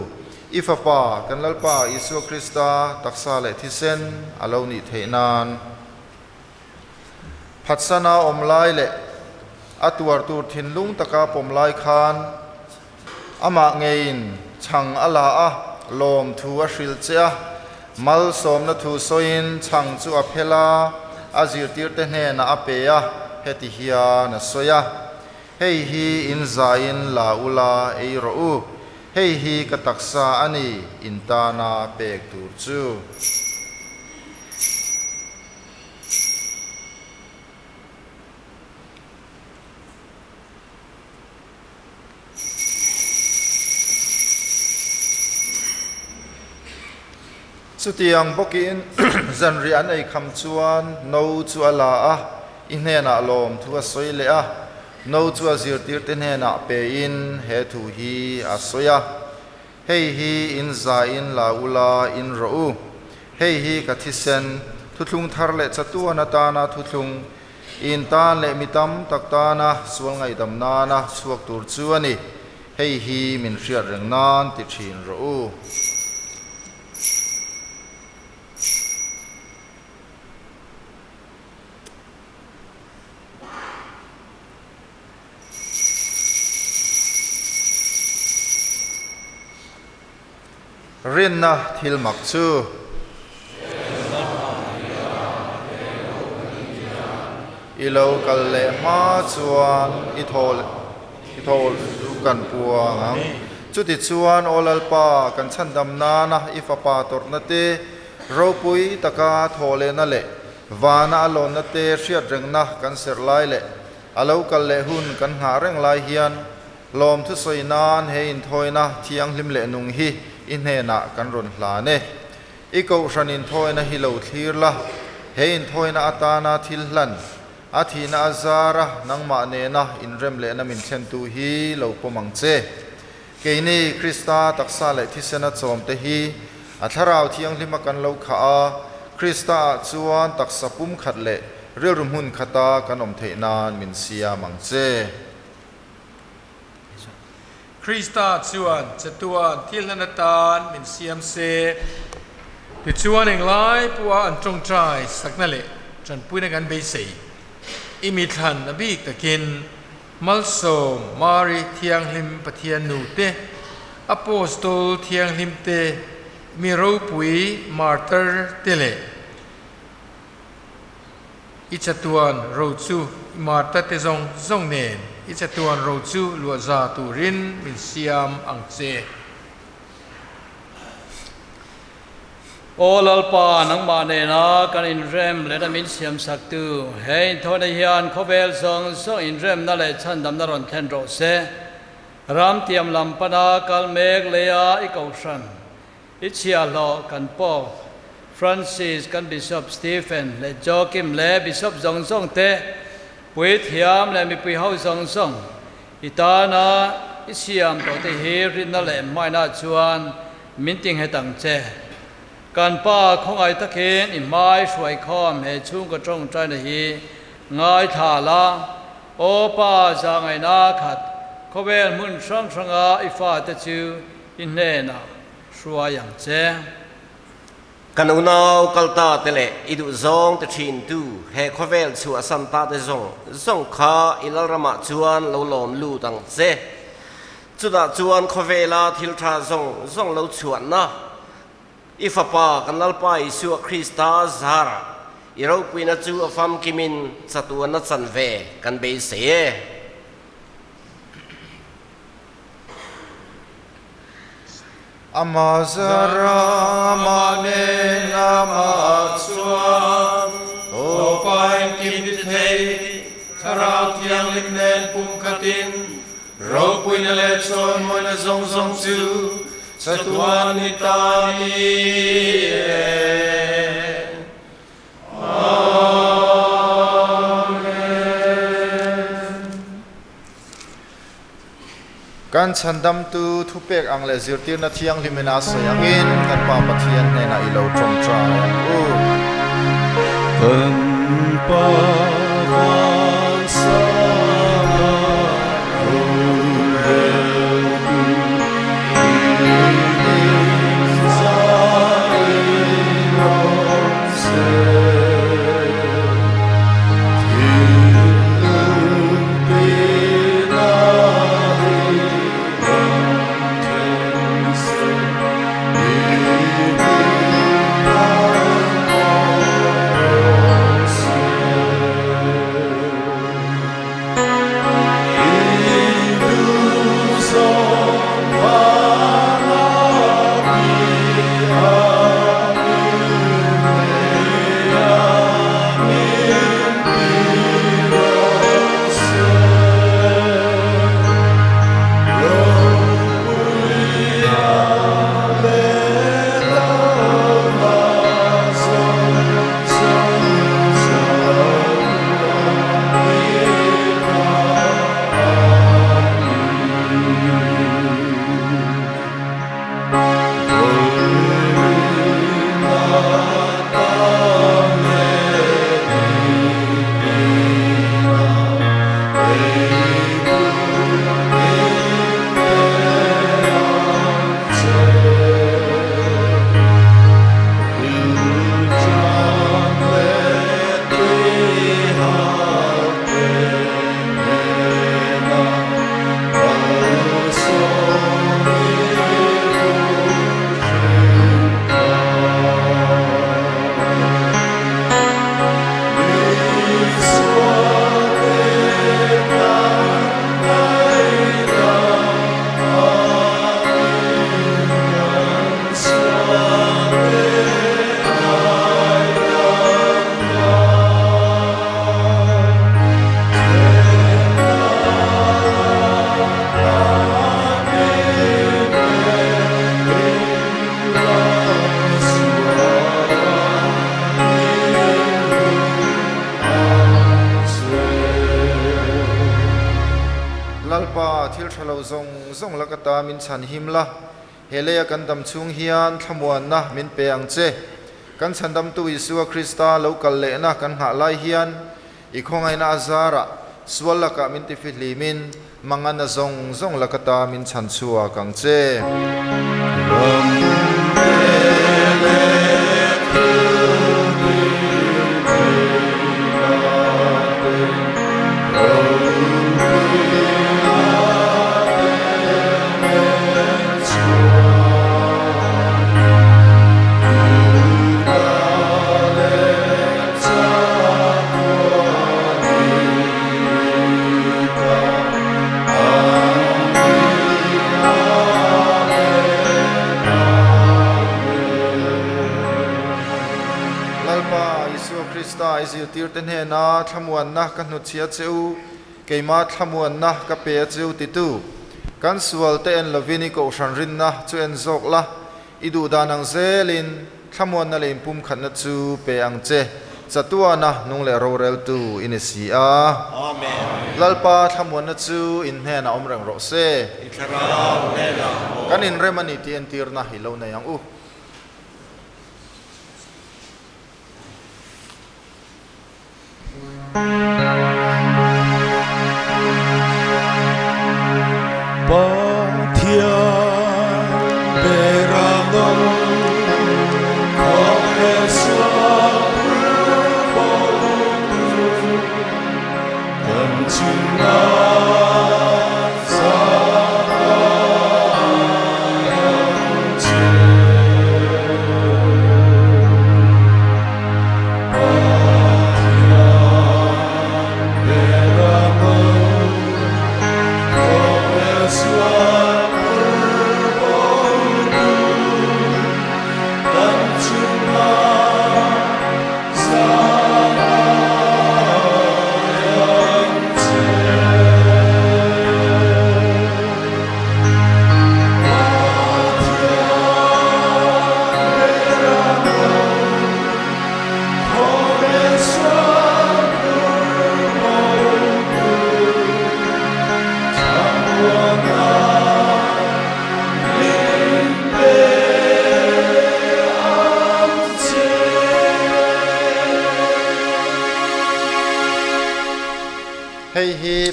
ifapa kan lalpa Isu Krista taksa le thisen alo ni theinan phatsana omlai le atuar tur thinlung taka pomlai khan ama ngein chang ala a lom thu a hril che a mal som na thu soin chang chu a phela azir tir te hne na apeya heti hia na soya hei hi in zain la ula ei ro u hei hi ka taksa ani intana pek tur chu Sutiang bokin zanri an ei kham chuan no chu ala a inhena lom thu a soile a no chu a zir tir ten hena pe in he thu hi a soya hei hi in za in la ula in ro u hei hi ka thisen thutlung thar le chatu anata thutlung in tan le mitam takta na sual ngai dam na na chuak tur chu ani hei hi min hriat reng nan ti thin ro u rinna thil mak chu ilo kal le ma chuan i thol kan puang ang chút ít chuan olalpa kan chan dam na na ifapa tor na te ropui taka thole na le vana alon na te riat reng na kan ser lai le alo kal le hun kan nga reng lai hian lom thu soi nan he in thoi na thiang hlim le nung hi in he na kan ron hla ne iko ranin thoi na hi lo thlir la he in thoi na atana thil hlan athina azara nangma ne na in rem le na min chen tu hi lo pomang che keini krista taksa le thisena chom te hi atharau thiang hlima kan lo kha a krista chuan taksa pum khat le rel rum hun khata kanom theinan min sia mang che Krista chuan chatuan thilhanatan min siam se ti chuan eng lai puwa an tong trai sakna le tran puina kan be sei imi than abik takin malsom mari thiang hlim pathian nu te apostol thiang hlim te miro pui martyr tele ichatuan rochu martyr te zong nen ichatuan rochu lua za turin min siam ang che olalpa nang ma ne na kan in rem le na min siam sak tu hei thona hian khobel song so in rem na le chan dam na ron then ro se ram tiam lam pana kal mek le ya ikausan ichia lo kan po Francis kan Bishop Stephen le Joachim le Bishop Zong te pui thiam le mi pui hau zong itana isiam to te hi rin na le mai na chuan min ting he tang che kan pa khong ai takin i mai suai khom he chung ko trong trai na hi ngai tha la o pa za ngai na khat khobel mun sang a ifa te chu in ne na suai yang che kan unau kalta tele idu zong te thin tu he khovel chu asanta te zong kha ilal rama chuan lo lom lu tang che chuda chuan khovela thil tha zong lo chuan na ifapa kan lalpa isu krista zara iro puina chu afam kimin chatuan na chanve kan be se amazara mane namatsuan opai kim thei tharau thiang lim nen pum katin ro puina le chon moina zong chu satuan itani kan chandam tu thupek ang le zirtir na thiang limena sayangin kan pa pathian ne na ilo trong tra kan pa van sa lalpa thil thalo zong lakata min chan himla hele kan dam chung hian thamuan na min pe ang che kan chandam tu Isua Krista local le na kan ha lai hian i khongai na azara swalaka min ti filimin mangana zong lakata min chan chua kang che Isu tirten he na thamuan na kan nu chia cheu keima thamuan na ka pe cheu titu kan sual te en lovini ko shanrin na chu en zok la idu danang zelin thamuan na lein pum khan na chu pe ang che chatua na nung le rorel tu inisia amen lalpa thamuan na chu in he na omrang ro se kan in remani ti en tir na hilo na yang u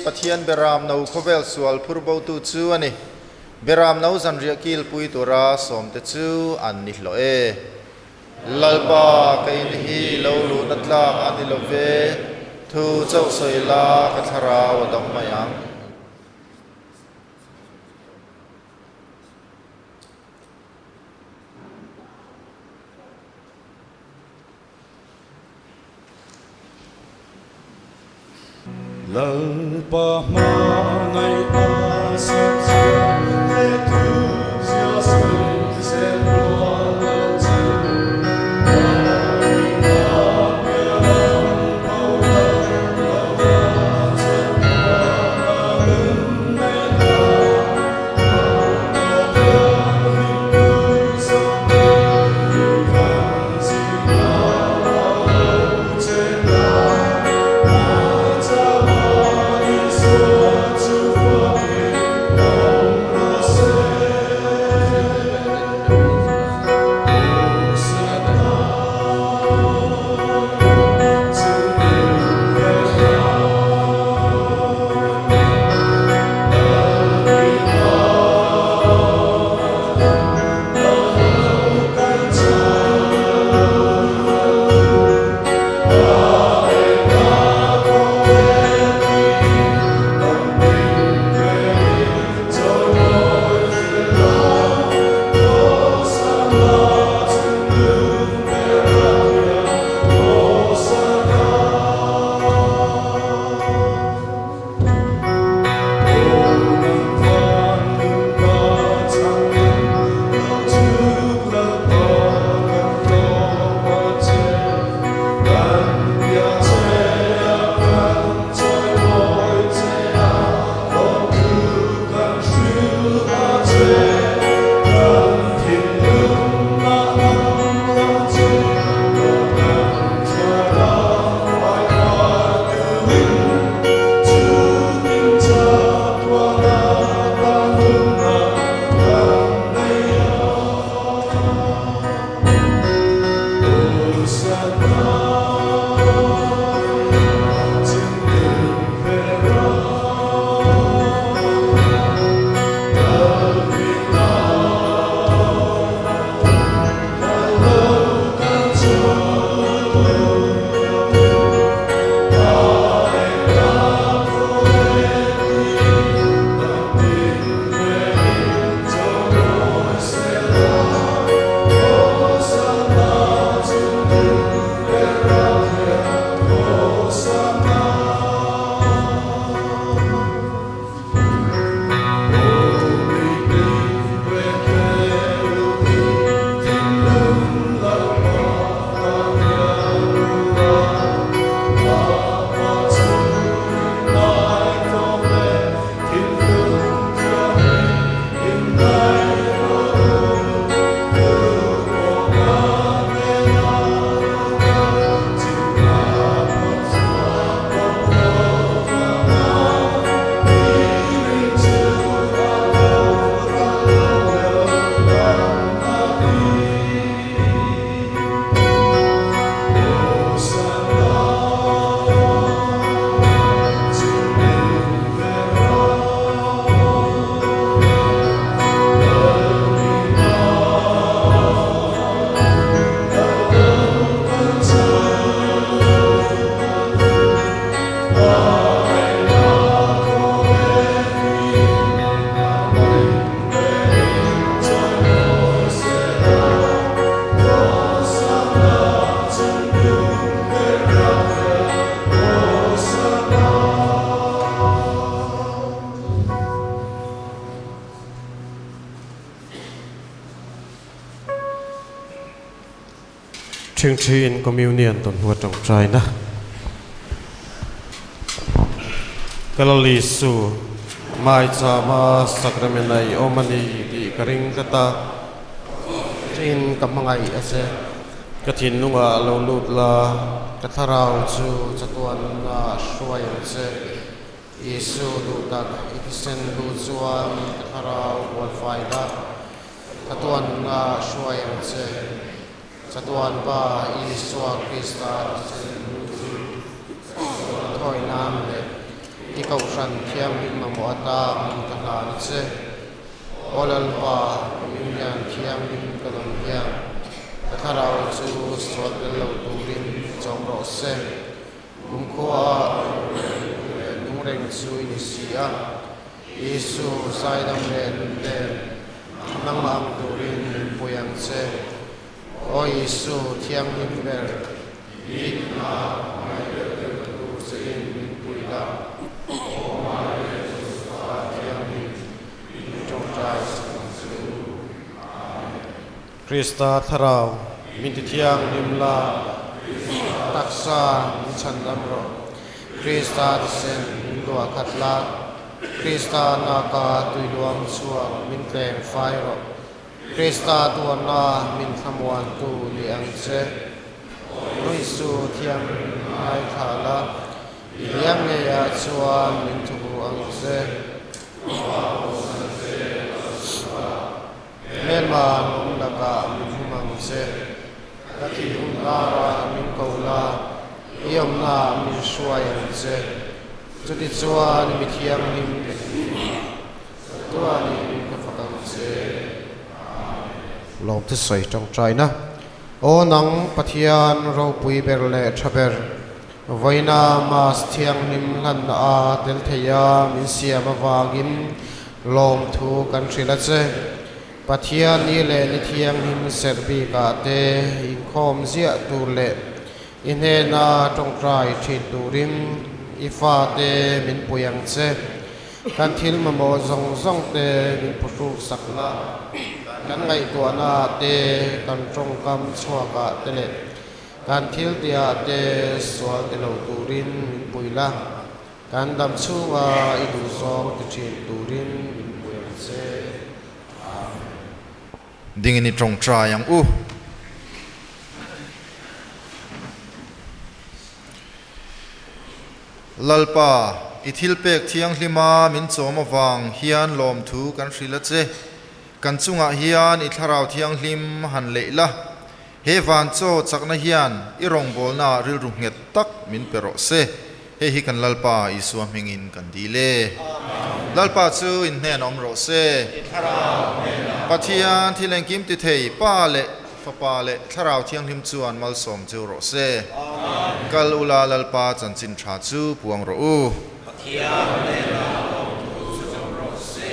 pathian beram nau khovel sual phurbo tu chu ani beram nau zanria kil pui tora som te chu an ni hlo e lalpa kain hi lo lu natla ani lo ve thu chau soila ka thara wa dam mayang lalpa mangai asit le tu sia sui se lo to Chương trình communion tuần hùa trọng trai na Kalali su mai cha ma sacramentai omani di karing kata trên kamangai ase kathin lunga lo lut la katharau chu chatuan na shwai ase Yesu du tak ikisen du chuan katharau wal faida chatuan na shwai ase chatuan ba Yesu Krista thoi nam le ikau san thiam min mamota mutana ase olal ba minyan thiam min kalam hiam katharau chu swat lo turin chong ro se umkhoa nureng chu isia Yesu saidam le nang mang turin poyang se o Yesu thiam min ver ikna mai tu sein min puila Krista tharau min ti thiang nimla taksa chandam ro Krista sen lua khatla Krista na ka tuiluam chua min tleng fai ro Krista tuana min thamwan tu liang che Yesu thiam mai thala liang ne ya chua min tu ang che Melma naka minhumang se Lati umara min kaula Iyam na min suwayan se Jadi chuan mi thiam nim Tuan min kafakang se Lom te soi trong trai na O nang pathian rau pui ber le thaber Vaina mas thiang nim lan a tel theya min siam avagin Lom thu kan trila che Pathian ni le ni thiang him serbi ka te in khom zia tur le in he na tong trai thin turin ifa te min puyang che kan thil ma mo zong zong te min putu sakna kan ngai to na te kan tong kam chwa ka te le kan thil dia te swal te lo turin min puila kan dam chuwa idu zong te thin turin min puyang che ding ini trong tra yang lalpa ithil pek thiang hlima min choma wang hian lom thu kan hrila che kan chunga hian I tharau thiang hlim han leila he van cho chakna hian I rong bolna ril ru nget tak min pero se he hi kan lalpa I suam hingin kan dile lalpa chu in hnen om ro se Pathian thileng kim ti thei pa le fa pa le tharau thiang hlim chuan mal som chu ro se kal ula lalpa chan chin tha chu puang ro u Pathian le la chu ro se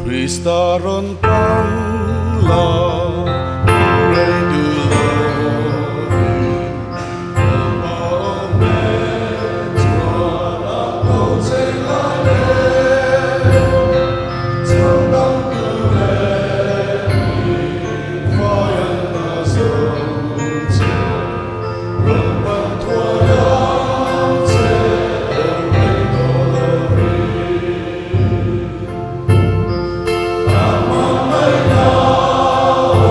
Krista ron pang la rei du lo Oh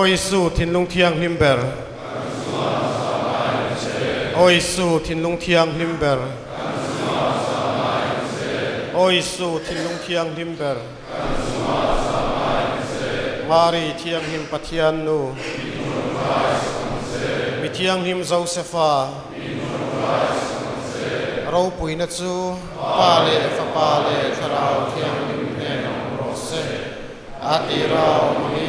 Ôi su thiên lung thiang lim ber Ôi su thiên lung thiang lim ber Ôi su thiên lung thiang lim ber Mari thiang him pathian nu mi thiang him Josepha rau pui na chu pa le fa pa le kharau thiang him ne ro se ati rau mi